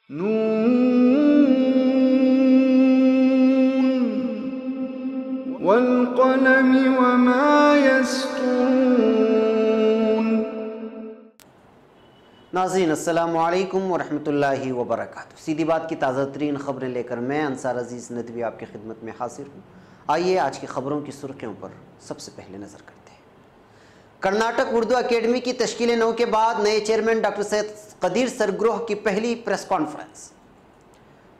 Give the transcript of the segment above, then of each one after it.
नून वल्क़लमि वमा यस्तुरून। नाज़रीन अस्सलामु अलैकुम वरहमतुल्लाहि वबरकातुहू। सीधी बात की ताज़ा तरीन ख़बरें लेकर मैं अंसार अजीज़ नदवी आपकी खिदमत में हाजिर हूँ। आइए आज की खबरों की सुर्खियों पर सबसे पहले नज़र करते हैं। कर्नाटक उर्दू अकेडमी की तश्कील नौ के बाद नए चेयरमैन डॉक्टर सैयद कदीर सरगुरोह की पहली प्रेस कॉन्फ्रेंस।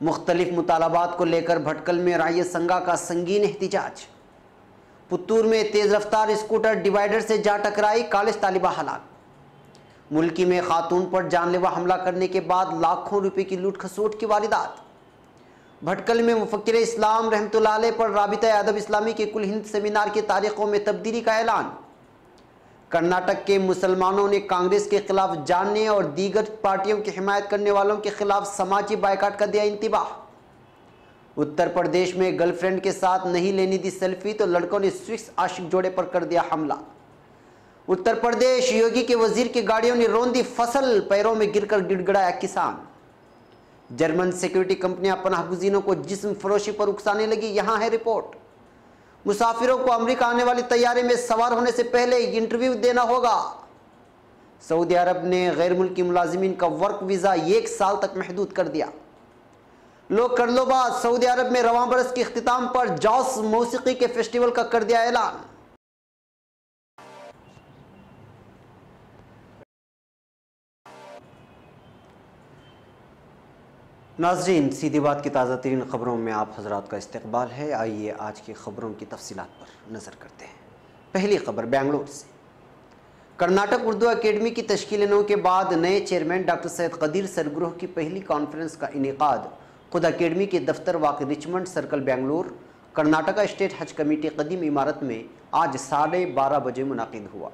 मुख्तलिफ मुतालबात को लेकर भटकल में राय संगा का संगीन एहतिजाज। पुत्तूर में तेज़ रफ्तार स्कूटर डिवाइडर से जा टकराई, कॉलेज तालिबा हलाक। मुल्की में खातून पर जानलेवा हमला करने के बाद लाखों रुपए की लूट खसोट की वारदात। भटकल में मुफक्किर इस्लाम रहमतुल्लाह अलैह पर राबिता अदब इस्लामी के कुल हिंद सेमिनार की तारीखों में तब्दीली का ऐलान। कर्नाटक के मुसलमानों ने कांग्रेस के खिलाफ जानने और दीगर पार्टियों की हिमायत करने वालों के खिलाफ समाजी बायकाट का दिया इंतिबाह। उत्तर प्रदेश में गर्लफ्रेंड के साथ नहीं लेनी दी सेल्फी तो लड़कों ने स्विस आशिक जोड़े पर कर दिया हमला। उत्तर प्रदेश योगी के वजीर की गाड़ियों ने रौंदी फसल, पैरों में गिरकर गिड़गिड़ाया किसान। जर्मन सिक्योरिटी कंपनियां पनाहगुजीनों को जिस्म फरोशी पर उकसाने लगी, यहां है रिपोर्ट। मुसाफिरों को अमेरिका आने वाली तैयारी में सवार होने से पहले इंटरव्यू देना होगा। सऊदी अरब ने गैर मुल्की मुलाजिमीन का वर्क वीजा 1 साल तक महदूद कर दिया। लोग कर लो बात, सऊदी अरब में रवां बरस के इख्तिताम पर जॉस मौसीकी के फेस्टिवल का कर दिया ऐलान। नाज़रीन, सीधी बात की ताज़ा तरीन ख़बरों में आप हज़रात का इस्तकबाल है। आइए आज की ख़बरों की तफसीलात पर नज़र करते हैं। पहली खबर बेंगलुरु से। कर्नाटक उर्दू अकेडमी की तश्कील नौ के बाद नए चेयरमैन डॉक्टर सैयद कदीर सरगुरोह की पहली कॉन्फ्रेंस का इनेकाद खुद अकेडमी के दफ्तर वाक़ Richmond circle Bengaluru, Karnataka state हज कमेटी कदीम इमारत में आज 12:30 बजे मुनाकिद हुआ।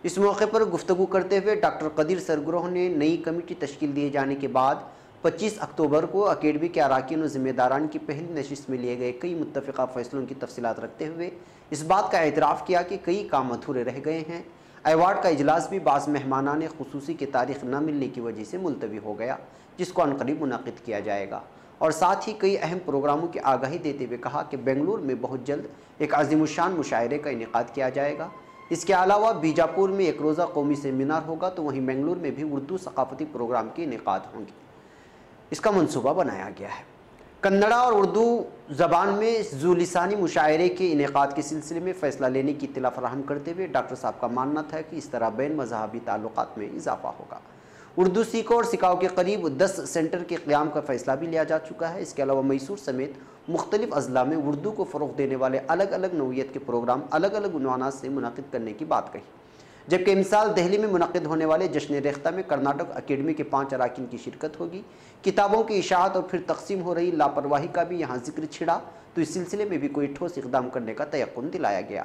इस मौके पर गुफ्तगू करते हुए डॉक्टर कदीर सरगुरोह ने नई कमेटी तश्कील दिए जाने के बाद 25 अक्टूबर को अकेडमी के अराकीन और ज़िम्मेदारान की पहली नशिस्त में लिए गए कई मुत्तफ़िक़ा फ़ैसलों की तफसीलात रखते हुए इस बात का एतराफ़ किया कि कई काम अधूरे रह गए हैं। अवार्ड का इजलास भी बाज़ मेहमानान ख़ुसूसी की तारीख़ न मिलने की वजह से मुलतवी हो गया, जिसको अनक़रीब मुनाक़िद किया जाएगा। और साथ ही कई अहम प्रोग्रामों की आगाही देते हुए कहा कि बेंगलुरु में बहुत जल्द एक अज़ीमुश्शान मुशायरे का इनेकाद किया जाएगा। इसके अलावा बीजापुर में एक रोज़ा कौमी सेमिनार होगा, तो वहीं बेंगलुरु में भी उर्दू सकाफ़ती प्रोग्राम के इनेकाद होंगे। इसका मंसूबा बनाया गया है। कन्नड़ा और उर्दू ज़बान में ज़ुलिसानी मुशायरे के इनेकाद के सिलसिले में फ़ैसला लेने की इत्तला फराहम करते हुए डॉक्टर साहब का मानना था कि इस तरह बैन मज़हबी ताल्लुकात में इजाफा होगा। उर्दू सीखो और सिखाओ के करीब 10 सेंटर के क़याम का फ़ैसला भी लिया जा चुका है। इसके अलावा मैसूर समेत मुख्तलिफ अज़ला में उर्दू को फ़रोग़ देने वाले अलग अलग नौइयत के प्रोग्राम अलग अलग उन्वानात से मुनाक़िद करने की बात कही। जबकि मिसाल दिल्ली में मुनक़िद होने वाले जश्न रेख्ता में कर्नाटक अकेडमी के 5 अराकीन की शिरकत होगी। किताबों की इशाअत और फिर तकसीम हो रही लापरवाही का भी यहाँ जिक्र छिड़ा, तो इस सिलसिले में भी कोई ठोस इक़दाम करने का तयक़ुन दिलाया गया।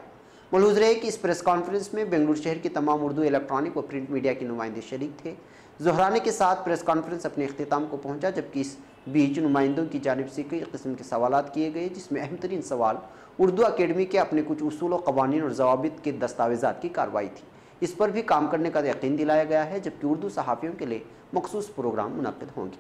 मलहूज़ रहे कि इस प्रेस कॉन्फ्रेंस में बेंगलुरु शहर के तमाम उर्दू इलेक्ट्रॉनिक व प्रिंट मीडिया के नुमाइंदे शरीक थे। ज़ोहराने के साथ प्रेस कॉन्फ्रेंस अपने अख्तिताम को पहुँचा, जबकि इस बीच नुमाइंदों की जानिब से कई किस्म के सवालात किए गए, जिसमें अहम तरीन सवाल उर्दू अकेडमी के अपने कुछ उसूल व क़वानीन और ज़वाबित के दस्तावेज़ात की कार्रवाई थी। इस पर भी काम करने का यकीन दिलाया गया है, जबकि उर्दू सहाफ़ियों के लिए मखसूस प्रोग्राम मुनक़िद होंगे।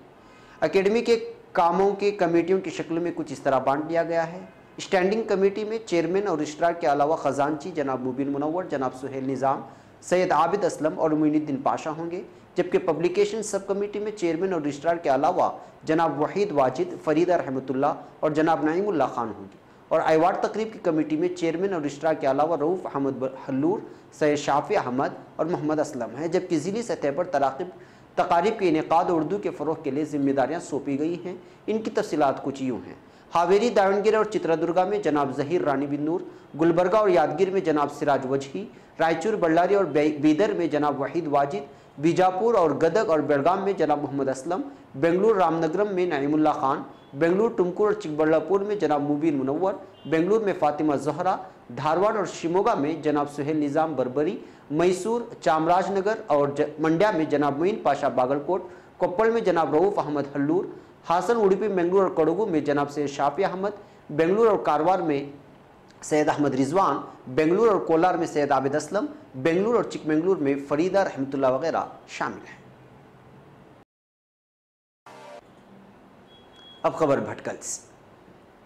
अकेडमी के कामों के कमेटियों की शक्ल में कुछ इस तरह बांट दिया गया है। स्टैंडिंग कमेटी में चेयरमैन और रजिस्ट्रार के अलावा ख़जानची जनाब मुबीन मुनव्वर, जनाब सुहेल निज़ाम, सैयद आबिद असलम और मोइनुद्दीन पाशा होंगे। जबकि पब्लिकेशन सब कमेटी में चेयरमैन और रजिस्ट्रार के अलावा जनाब वहीद वाजिद, फरीदा रहमतुल्लाह और जनाब नईमुल्लाह खान होंगे। और अवार्ड तकरीब की कमेटी में चेयरमैन और रजिस्ट्रार के अलावा रऊफ़ अहमद हल्लूर, सैयद शाफी अहमद और मोहम्मद असलम हैं। जबकि ज़िली सतह पर तकारीब के इनेकाद और उर्दू के फ़रोग़ के लिए जिम्मेदारियाँ सौंपी गई हैं। इनकी तफसीलात कुछ यूँ हैं। हावेरी, दावणगेरे और चित्रदुर्गा में जनाब ज़हीर रानी बिन्नूर, गुलबर्गा और यादगिर में जनाब सिराज वजही, रायचूर, बल्लारी और बीदर में जनाब वहीद वाजिद, बीजापुर और गदग और बेलगाम में जनाब मोहम्मद असलम, बेंगलुरु रामनगरम में नईमुल्लाह खान, बेंगलुरु, टुमकुर और चिकबल्लापुर में जनाब मुबीन मुनव्वर, बेंगलुरु में फ़ातिमा ज़हरा, धारवाड़ और शिमोगा में जनाब सुहेल निज़ाम बरबरी, मैसूर, चामराजनगर और मंड्या में जनाब मोइन पाशा बागलकोट, कोप्पल में जनाब रऊफ़ अहमद हल्लूर, हासन, उडुपी, मंगलूर और कोडगु में जनाब सैयद शाफी अहमद, बेंगलुरु और कारवार में सैयद अहमद रिजवान, बेंगलुरु और कोलार में सैयद आबिद असलम, बेंगलुरु और चिकमंगलुरु में फरीदा रहमतुल्लाह वगैरह शामिल हैं। अब खबर भटकल से।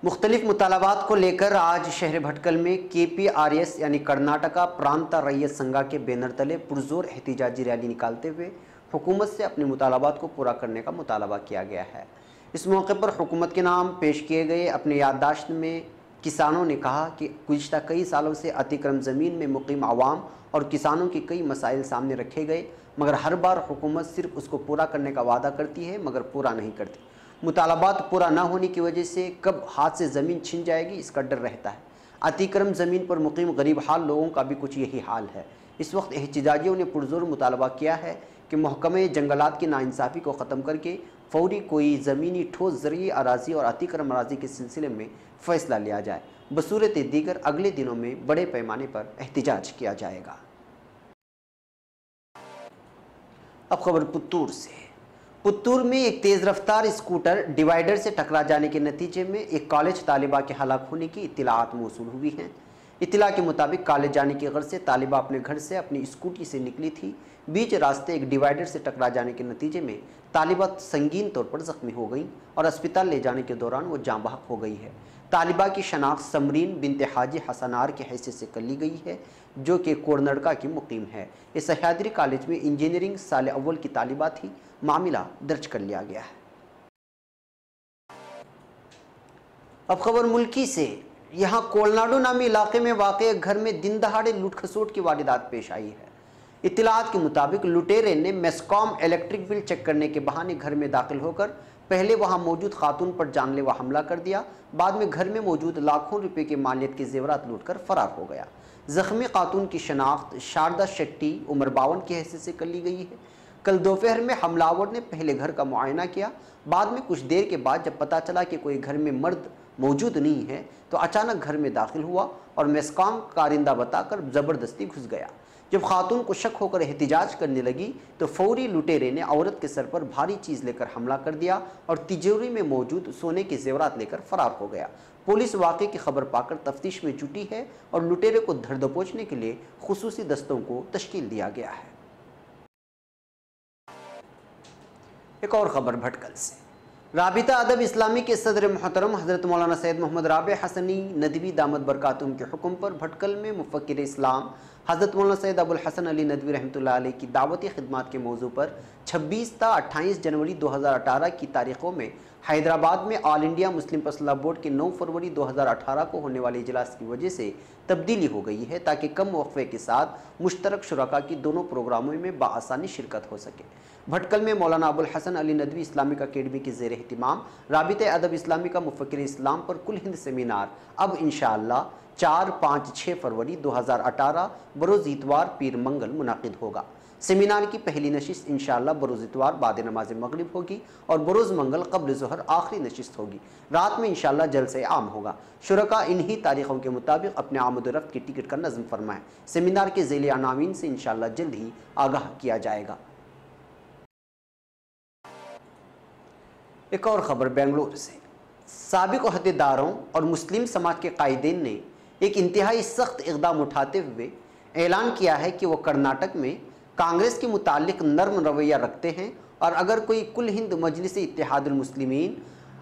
मुख्तलिफ मुतालबात को लेकर आज शहर भटकल में KPRS यानी कर्नाटका प्रांता रैयत संघा के बैनर तले पुरजोर एहतिजाजी रैली निकालते हुए हुकूमत से अपने मुतालबात को पूरा करने का मुतालबा किया गया है। इस मौके पर हुकूमत के नाम पेश किए गए अपने याददाश्त में किसानों ने कहा कि गुज़िश्ता कई सालों से अतिक्रम ज़मीन में मुकीम आवाम और किसानों के कई मसाइल सामने रखे गए, मगर हर बार हुकूमत सिर्फ उसको पूरा करने का वादा करती है मगर पूरा नहीं करती। मुतालबात पूरा ना होने की वजह से कब हाथ से ज़मीन छिन जाएगी इसका डर रहता है। अतिक्रम ज़मीन पर मुकीम गरीब हाल लोगों का भी कुछ यही हाल है। इस वक्त एहतिजाजियों ने पुरजोर मुतालबा किया है कि महकमे जंगलात की नाइंसाफ़ी को ख़त्म करके फौरी कोई ज़मीनी ठोस ज़रिए अराज़ी और अतिक्रम अराज़ी के सिलसिले में फ़ैसला लिया जाए। बसूरत दीगर अगले दिनों में बड़े पैमाने पर एहतिजाज किया जाएगा। अब खबर पुत्तूर से। पुत्तूर में एक तेज़ रफ्तार स्कूटर डिवाइडर से टकरा जाने के नतीजे में एक कॉलेज तालिबा के हलाक होने की इत्तलाआत मौसूल हुई हैं। इत्तला के मुताबिक कॉलेज जाने की गर्ज से तालिबा अपने घर से अपनी स्कूटी से निकली थी। बीच रास्ते एक डिवाइडर से टकरा जाने के नतीजे में तालिबा संगीन तौर पर ज़ख्मी हो गई और अस्पताल ले जाने के दौरान वो जाँ बहक हो गई है। तालिबा की शनाख्त समरीन बिनते हाजी हसनार के हैसियत से कर ली गई है, जो कि कोरनड़का की मुकीम है। इस सह्याद्री कॉलेज में इंजीनियरिंग साल अव्वल की तालिबा थी। मामला दर्ज कर लिया गया है। अब खबर मुल्की से। यहाँ कोलनाडो नामी इलाके में वाक़े एक घर में दिन दहाड़े लूट खसोट की वारदात पेश आई है। इत्तलात के मुताबिक लुटेरे ने मेस्कॉम इलेक्ट्रिक बिल चेक करने के बहाने घर में दाखिल होकर पहले वहां मौजूद खातून पर जानलेवा हमला कर दिया। बाद में घर में मौजूद लाखों रुपए के मालियत के जेवरात लूटकर फरार हो गया। जख्मी खातून की शनाख्त शारदा शेट्टी उम्र 52 की हैसियत से कर ली गई है। कल दोपहर में हमलावर ने पहले घर का मुआयना किया। बाद में कुछ देर के बाद जब पता चला कि कोई घर में मर्द मौजूद नहीं है तो अचानक घर में दाखिल हुआ और मेस्कॉम कारिंदा बताकर ज़बरदस्ती घुस गया। जब खातून को शक होकर एहतिजाज करने लगी तो फौरी लुटेरे ने औरत के सर पर भारी चीज़ लेकर हमला कर दिया और तिजोरी में मौजूद सोने के जेवरात लेकर फरार हो गया। पुलिस वाक़े की खबर पाकर तफ्तीश में जुटी है और लुटेरे को धर दबोचने के लिए खुसूसी दस्तों को तश्कील दिया गया है। एक और ख़बर भटकल से। राबिता अदब इस्लामी के सदर मोहतरम हज़रत मौलाना सैयद मोहम्मद राबे हसनी नदवी दामद बरकातुम के हुक्म पर भटकल में मुफ़क्किर इस्लाम हज़रत मौलाना सैयद अबुल हसन अली नदवी रहमतुल्लाह अलैह की दावती खिदमत के मौजू पर 26 ता 28 जनवरी 2018 की तारीख़ों में हैदराबाद में ऑल इंडिया मुस्लिम फसला बोर्ड के 9 फरवरी 2018 को होने वाले इजलास की वजह से तब्दीली हो गई है ताकि कम वक्फे के साथ मुश्तरक शुरका की दोनों प्रोग्रामों में बाआसानी शिरकत हो सके। भटकल में मौलाना अबुल हसन अली नदवी इस्लामिक अकेडमी के ज़ेर एहतिमाम राबिते अदब इस्लामी का मुफ़क्किर इस्लाम पर कुल हिंद सेमिनार अब इंशाअल्लाह 4, 5, 6 फरवरी 2018 बरोज़ इतवार पीर मंगल मुनाकिद होगा। सेमिनार की पहली नशिस्त इंशाअल्लाह बरोज़ इतवार बाद नमाज मगरिब होगी और बरोज़ मंगल क़ब्ल ज़ुहर आखिरी नशिस्त होगी। रात में इंशाअल्लाह जलसे आम होगा। शुरका इन्हीं तारीख़ों के मुताबिक अपने आमद रफ्त की टिकट का नज़म फरमाएँ। सेमिनार के ज़ेले अनावीन से इंशाअल्लाह जल्द ही आगाह किया जाएगा। एक और ख़बर बेंगलुरु से। साबिक़ अहदेदारों और मुस्लिम समाज के कायदीन ने एक इंतहाई सख्त इक़दाम उठाते हुए ऐलान किया है कि वह कर्नाटक में कांग्रेस के मुतालिक नर्म रवैया रखते हैं और अगर कोई कुल हिंद मजलिस इत्तेहादुल मुस्लिमीन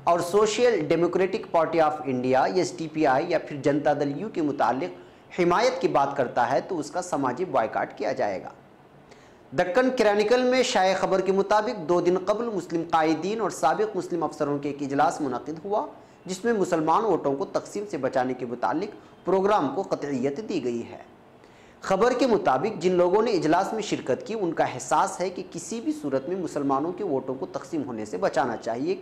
और social democratic party of India SDPI या फिर जनता दल यू के मुतालिक हिमायत की बात करता है तो उसका समाजी बॉयकाट किया जाएगा। दक्कन क्रॉनिकल में शाये खबर के मुताबिक 2 दिन कबल मुस्लिम कायदीन और साबिक़ मुस्लिम अफसरों के एक इजलास मुनक़िद हुआ जिसमें मुसलमान वोटों को तकसीम से बचाने के मुतालिक प्रोग्राम को क़तईयत दी गई है। खबर के मुताबिक जिन लोगों ने इजलास में शिरकत की उनका एहसास है कि किसी भी सूरत में मुसलमानों के वोटों को तकसीम होने से बचाना चाहिए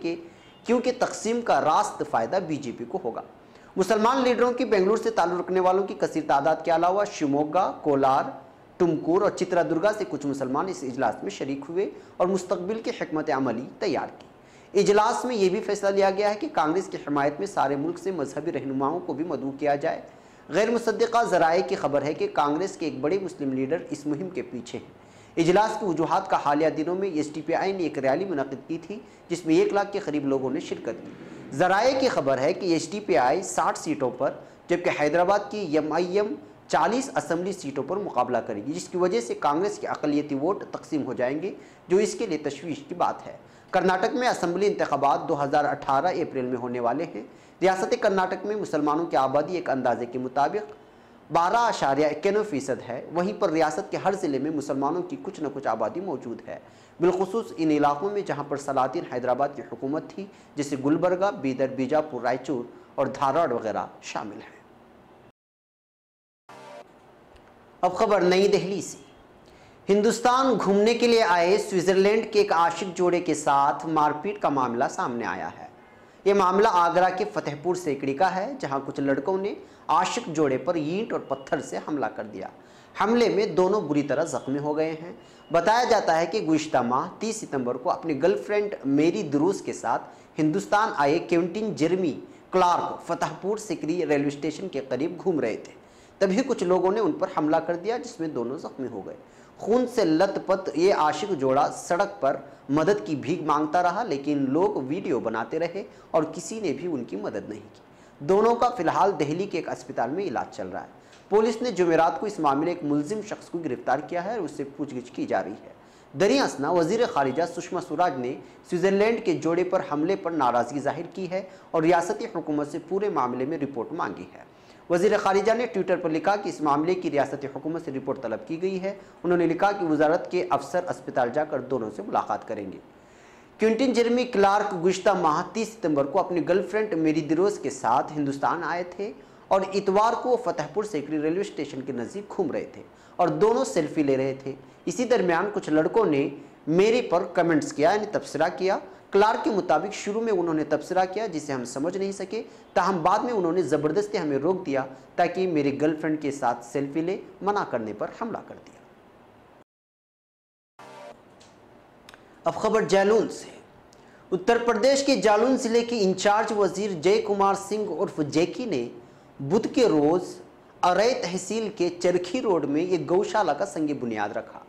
क्योंकि तकसीम का रास्त फ़ायदा BJP को होगा। मुसलमान लीडरों की बेंगलुरु से ताल्लुक़ रखने वालों की कसीर तादाद के अलावा शिवमोगा, कोलार, टुमकुर और चित्रादुर्गा से कुछ मुसलमान इस इजलास में शरीक हुए और मुस्तकबिल की हिकमत अमली तैयार की। इजलास में यह भी फैसला लिया गया है कि कांग्रेस की हिमायत में सारे मुल्क से मजहबी रहनुमाओं को भी मदऊ किया जाए। गैर मुसद्दिक़ा ज़राए की खबर है कि कांग्रेस के एक बड़े मुस्लिम लीडर इस मुहिम के पीछे हैं। इजलास की वजूहात का हालिया दिनों में SDPI ने एक रैली मुनक़िद की थी जिसमें 1 लाख के करीब लोगों ने शिरकत की। ज़राए की खबर है कि SDPI 60 सीटों पर जबकि हैदराबाद की MIM 40 असेंबली सीटों पर मुकाबला करेगी, जिसकी वजह से कांग्रेस के अक़लियती वोट तकसीम हो जाएंगे, जो इसके लिए तशवीश की बात है। कर्नाटक में असेंबली इंतखाबात 2018 अप्रैल में होने वाले हैं। रियासत कर्नाटक में मुसलमानों की आबादी एक अंदाजे के मुताबिक 12.91% है। वहीं पर रियासत के हर ज़िले में मुसलमानों की कुछ न कुछ आबादी मौजूद है, बिलखुसूस इन इलाकों में जहाँ पर सलातीन हैदराबाद की हुकूमत थी, जैसे गुलबर्गा, बीदर, बीजापुर, रायचूर और धारवाड़ वगैरह शामिल हैं। अब खबर नई दिल्ली से। हिंदुस्तान घूमने के लिए आए स्विट्जरलैंड के एक आशिक जोड़े के साथ मारपीट का मामला सामने आया है। यह मामला आगरा के फतेहपुर सीकरी का है, जहां कुछ लड़कों ने आशिक जोड़े पर ईंट और पत्थर से हमला कर दिया। हमले में दोनों बुरी तरह जख्मी हो गए हैं। बताया जाता है कि गुज़िश्ता माह 30 सितंबर को अपनी गर्लफ्रेंड मेरी दुरूस के साथ हिंदुस्तान आए Quinton Jeremy Clarke Fatehpur Sikri railway station के करीब घूम रहे थे। तभी कुछ लोगों ने उन पर हमला कर दिया, जिसमें दोनों जख्मी हो गए। खून से लथपथ ये आशिक जोड़ा सड़क पर मदद की भीख मांगता रहा, लेकिन लोग वीडियो बनाते रहे और किसी ने भी उनकी मदद नहीं की। दोनों का फिलहाल दिल्ली के एक अस्पताल में इलाज चल रहा है। पुलिस ने जुमेरात को इस मामले एक मुलजिम शख्स को गिरफ्तार किया है और उससे पूछगिछ की जा रही है। दरियासना वजीर खारिजा सुषमा स्वराज ने स्विट्जरलैंड के जोड़े पर हमले पर नाराजगी जाहिर की है और रियासती हुकूमत से पूरे मामले में रिपोर्ट मांगी है। वज़ीर ख़ारिजा ने ट्विटर पर लिखा कि इस मामले की रियासती हुकूमत से रिपोर्ट तलब की गई है। उन्होंने लिखा कि वजारत के अफसर अस्पताल जाकर दोनों से मुलाकात करेंगे। क्विंटन जेरेमी क्लार्क गुज़िश्ता माह 30 सितंबर को अपनी गर्लफ्रेंड मेरी दिरोस के साथ हिंदुस्तान आए थे और इतवार को फतेहपुर सीकरी रेलवे स्टेशन के नज़दीक घूम रहे थे और दोनों सेल्फी ले रहे थे। इसी दरमियान कुछ लड़कों ने मेरे पर कमेंट्स किया, यानी तबसरा किया। क्लार्क के मुताबिक शुरू में उन्होंने तबसरा किया जिसे हम समझ नहीं सके, ताहम बाद में उन्होंने ज़बरदस्ती हमें रोक दिया ताकि मेरे गर्लफ्रेंड के साथ सेल्फी ले। मना करने पर हमला कर दिया। अब खबर जालौन से। उत्तर प्रदेश के जालौन जिले के इंचार्ज वजीर जय कुमार सिंह उर्फ जैकी ने बुध के रोज़ अरई तहसील के चरखी रोड में एक गौशाला का संग बुनियाद रखा,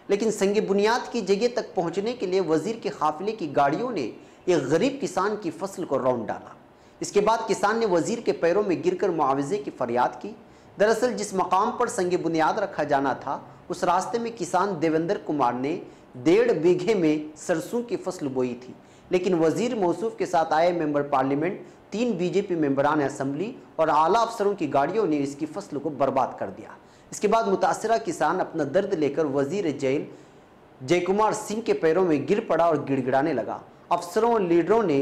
लेकिन संग बुनियाद की जगह तक पहुंचने के लिए वजीर के काफिले की गाड़ियों ने एक गरीब किसान की फसल को रौंद डाला। इसके बाद किसान ने वजीर के पैरों में गिरकर मुआवजे की फरियाद की। दरअसल जिस मकाम पर संग बुनियाद रखा जाना था, उस रास्ते में किसान देवेंद्र कुमार ने 1.5 बीघे में सरसों की फसल बोई थी, लेकिन वजीर मौसूफ के साथ आए मेंबर पार्लियामेंट, 3 बीजेपी मेंबरान असम्बली और आला अफसरों की गाड़ियों ने इसकी फसल को बर्बाद कर दिया। इसके बाद मुतासरा किसान अपना दर्द लेकर वजीर जेल जय कुमार सिंह के पैरों में गिर पड़ा और गिड़गिड़ाने लगा। अफसरों और लीडरों ने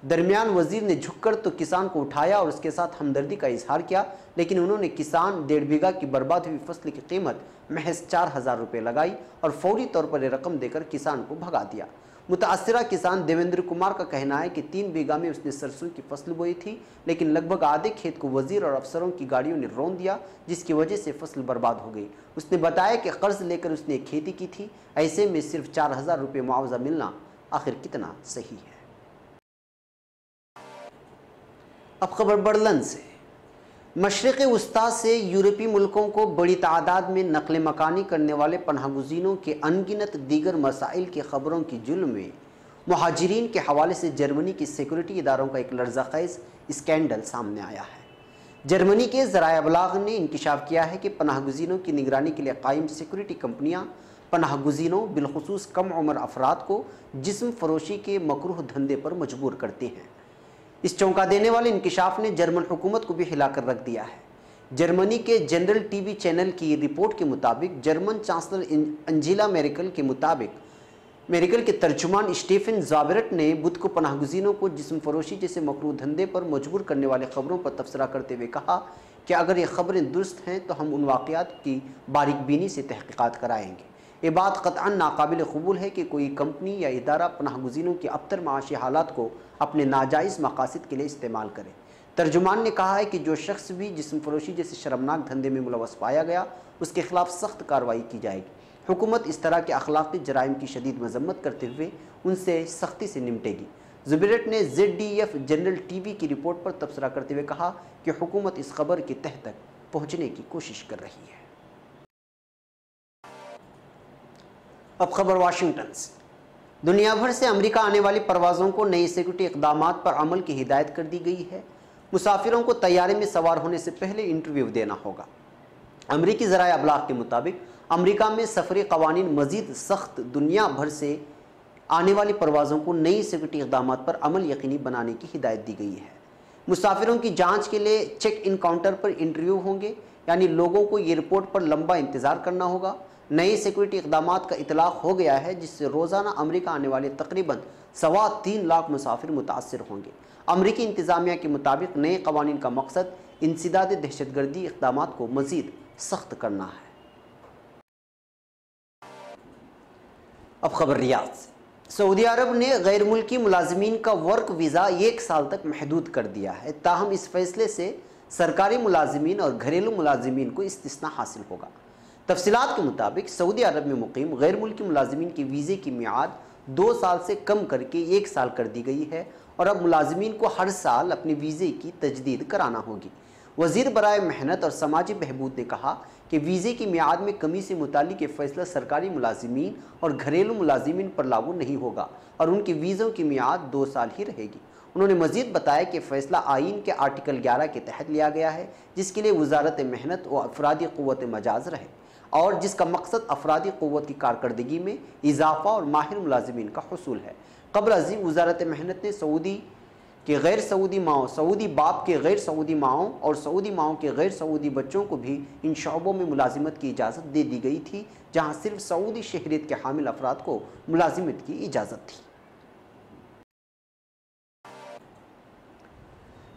दरमियान वजीर ने झुककर तो किसान को उठाया और उसके साथ हमदर्दी का इजहार किया, लेकिन उन्होंने किसान 1.5 बीघा की बर्बाद हुई फसल की कीमत महज 4,000 रुपये लगाई और फौरी तौर पर यह रकम देकर किसान को भगा दिया। मुतासरा किसान देवेंद्र कुमार का कहना है कि 3 बीघा में उसने सरसों की फसल बोई थी, लेकिन लगभग आधे खेत को वजीर और अफसरों की गाड़ियों ने रौंद दिया, जिसकी वजह से फसल बर्बाद हो गई। उसने बताया कि कर्ज लेकर उसने खेती की थी, ऐसे में सिर्फ 4,000 रुपये मुआवजा मिलना आखिर कितना सही है। अब खबर बड़लन से। मशरिक़ वस्ता से यूरोपीय मुल्कों को बड़ी तादाद में नकल मकानी करने वाले पनाहगुज़ीनों के अनगिनत दीगर मसाइल की खबरों की जुल्म में मुहाजिरीन के हवाले से जर्मनी की सिक्योरिटी इदारों का एक लर्ज़ाखेज़ स्कैंडल सामने आया है। जर्मनी के ज़राए अबलाग ने इंकशाफ किया है कि पनाहगुज़ीनों की निगरानी के लिए कायम सिक्योरिटी कंपनियाँ पनाहगुज़ीनों बिलखुसूस कम उम्र अफराद को जिस्म फरोशी के मकरूह धंधे पर मजबूर करती हैं। इस चौंका देने वाले इंकशाफ ने जर्मन हुकूमत को भी हिलाकर रख दिया है। जर्मनी के जनरल टीवी चैनल की रिपोर्ट के मुताबिक जर्मन चांसलर अंजेला मेर्केल के मुताबिक मेर्केल के तर्जुमान स्टीफन ज़ाबरेट ने बुध को पनाहगुज़ीनों को जिस्म फरोशी जैसे मकरूह धंधे पर मजबूर करने वाले खबरों पर तबसरा करते हुए कहा कि अगर ये खबरें दुरुस्त हैं तो हम उन वाक़यात की बारीकबीनी से तहक़ीक़ात कराएंगे। ये बात क़तअन नाकाबिल क़बूल है कि कोई कंपनी या इदारा पनाहगुज़ीनों की अबतर माशी हालात को अपने नाजायज़ मकासद के लिए इस्तेमाल करे। तर्जुमान ने कहा है कि जो शख्स भी जिस्म फरोशी जैसे शर्मनाक धंधे में मुलव्वस पाया गया, उसके खिलाफ सख्त कार्रवाई की जाएगी। हुकूमत इस तरह के अखलाक़ी जराइम की शदीद मजम्मत करते हुए उनसे सख्ती से निपटेगी। ज़ुबैरेट ने ZDF जनरल टीवी की रिपोर्ट पर तबसरा करते हुए कहा कि हुकूमत इस खबर की तह तक पहुँचने की कोशिश कर रही है। अब खबर वाशिंगटन से। दुनिया भर से अमेरिका आने वाली परवाज़ों को नई सिक्योरिटी इक़दामात पर अमल की हिदायत कर दी गई है। मुसाफिरों को तैयारे में सवार होने से पहले इंटरव्यू देना होगा। अमरीकी ज़राए अबलाग के मुताबिक अमरीका में सफ़री कवानीन मज़ीद सख्त, दुनिया भर से आने वाली परवाज़ों को नई सिक्योरिटी इक़दाम पर अमल यकीनी बनाने की हिदायत दी गई है। मुसाफिरों की जांच के लिए चेक इन काउंटर पर इंटरव्यू होंगे, यानी लोगों को एयरपोर्ट पर लंबा इंतज़ार करना होगा। नए सिक्योरिटी इक़दाम का इतलाक़ हो गया है, जिससे रोज़ाना अमरीका आने वाले तकरीबन 3.25 लाख मुसाफिर मुतासर होंगे। अमरीकी इंतज़ामिया के मुताबिक नए कवानीन का मकसद इंसदाद दहशतगर्दी इक़दाम को मज़ीद सख्त करना है। अब खबर रियाद से। सऊदी अरब ने गैर मुल्की मुलाजमीन का वर्क वीज़ा 1 साल तक महदूद कर दिया है। ताहम इस फैसले से सरकारी मुलाजमीन और घरेलू मुलाजमीन को इस्तिस्ना हासिल होगा। तफसीलात के मुताबिक सऊदी अरब में मुकीम गैर मुल्की मुलाजमीन के वीज़े की मियाद 2 साल से कम करके 1 साल कर दी गई है और अब मुलाजमीन को हर साल अपने वीज़े की तजदीद कराना होगी। वज़ीर बराए मेहनत और समाजी बहबूद ने कहा कि वीज़े की मियाद में कमी से मुतालिक ये फैसला सरकारी मुलाजिमीन और घरेलू मुलाजिमीन पर लागू नहीं होगा और उनके वीज़ों की मियाद 2 साल ही रहेगी। उन्होंने मज़ीद बताया कि फ़ैसला आइन के आर्टिकल 11 के तहत लिया गया है, जिसके लिए वजारत मेहनत व अफरादी क़ुव्वत मजाज रहे और जिसका मकसद अफरादी क़ुव्वत की कारकर्दगी में इजाफ़ा और माहिर मुलाजिमीन का हुसूल है। क़ब्ल अज़ीम वजारत मेहनत ने सऊदी के गैर सऊदी माओं, सऊदी बाप के गैर सऊदी माओं और सऊदी माओं के गैर सऊदी बच्चों को भी इन शोबों में मुलाजिमत की इजाज़त दे दी गई थी, जहाँ सिर्फ सऊदी शहरियत के हामिल अफराद को मुलाजिमत की इजाज़त थी।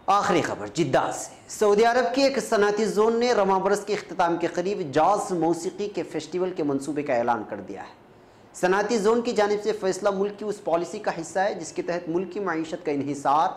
आखिरी खबर जिद्दा से। सऊदी अरब के एक सनअती जोन ने रवां बरस के अख्तिताम के करीब जाज़ मौसीकी के फेस्टिवल के मनसूबे का ऐलान कर दिया है। सनअती जोन की जानिब से फैसला मुल्क की उस पॉलिसी का हिस्सा है जिसके तहत मुल्क की मईशत का इन्हिसार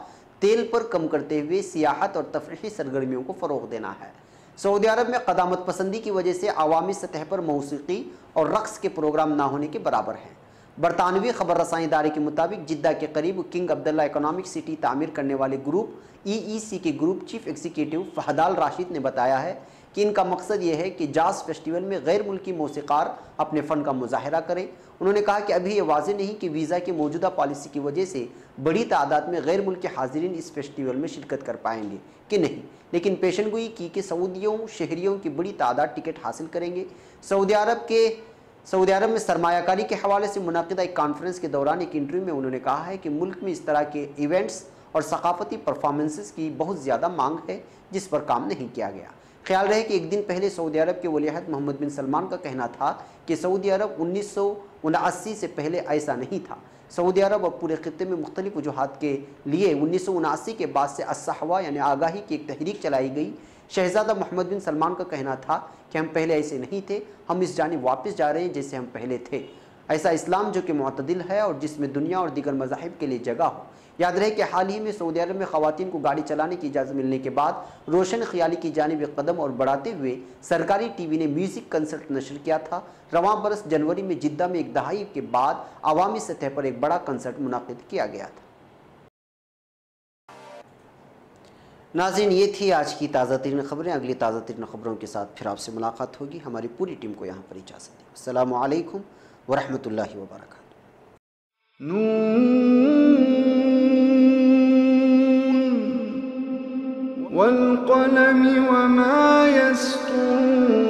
तेल पर कम करते हुए सियाहत और तफरीही सरगर्मियों को फ़रोग़ देना है। सऊदी अरब में क़दामत पसंदी की वजह से अवामी सतह पर मौसीकी और रक़्स के प्रोग्राम ना होने के बराबर हैं। बरतानवी खबर रसाई इदारे के मुताबिक जिद्दा के करीब किंग अब्दुल्ला इकोनॉमिक सिटी तामीर करने वाले ग्रुप EEC के ग्रुप चीफ एग्जीक्यूटिव फहदाल राशिद ने बताया है कि इनका मकसद ये है कि जाज़ फेस्टिवल में गैर मुल्की मौसीकार अपने फ़न का मुजाहरा करें। उन्होंने कहा कि अभी ये वाज़ेह नहीं कि वीज़ा की मौजूदा पॉलिसी की वजह से बड़ी तादाद में गैर मुल्की हाज़रीन इस फेस्टिवल में शिरकत कर पाएंगे कि नहीं, लेकिन पेशनगोई की कि सऊदियों शहरियों की बड़ी तादाद टिकट हासिल करेंगे। सऊदी अरब में सरमायाकारी के हवाले से मुनाकिदा एक कॉन्फ्रेंस के दौरान एक इंटरव्यू में उन्होंने कहा है कि मुल्क में इस तरह के इवेंट्स और सकाफती परफॉर्मेंसेस की बहुत ज़्यादा मांग है जिस पर काम नहीं किया गया। ख्याल रहे कि एक दिन पहले सऊदी अरब के वलीअहद मोहम्मद बिन सलमान का कहना था कि सऊदी अरब 1979 से पहले ऐसा नहीं था। सऊदी अरब और पूरे खित्ते में मुख्तलिफ वजूहात के लिए 1979 के बाद से अस्सहवा यानी आगाही की एक तहरीक चलाई गई। शहजादा मोहम्मद बिन सलमान का कहना था कि हम पहले ऐसे नहीं थे, हम इस जानिब वापस जा रहे हैं जैसे हम पहले थे। ऐसा इस्लाम जो कि मुतदिल है और जिसमें दुनिया और दीगर मज़ाहिब के लिए जगह हो। याद रहे कि हाल ही में सऊदी अरब में ख़वातीन को गाड़ी चलाने की इजाज़त मिलने के बाद रोशन ख्याली की जानिब एक कदम और बढ़ाते हुए सरकारी टीवी ने म्यूज़िक कंसर्ट नशर किया था। रवां बरस जनवरी में जिद्दा में एक दहाई के बाद अवामी सतह पर एक बड़ा कंसर्ट मुनाकिद किया गया था। नाज़रीन, ये थी आज की ताज़ा तरीन ख़बरें। अगली ताज़ा तरीन ख़बरों के साथ फिर आपसे मुलाकात होगी। हमारी पूरी टीम को यहाँ पर इजाज़त दी। अस्सलामु अलैकुम वरहमतुल्लाहि वबरकातुहू। वल क़लम वमा यस्तूरून।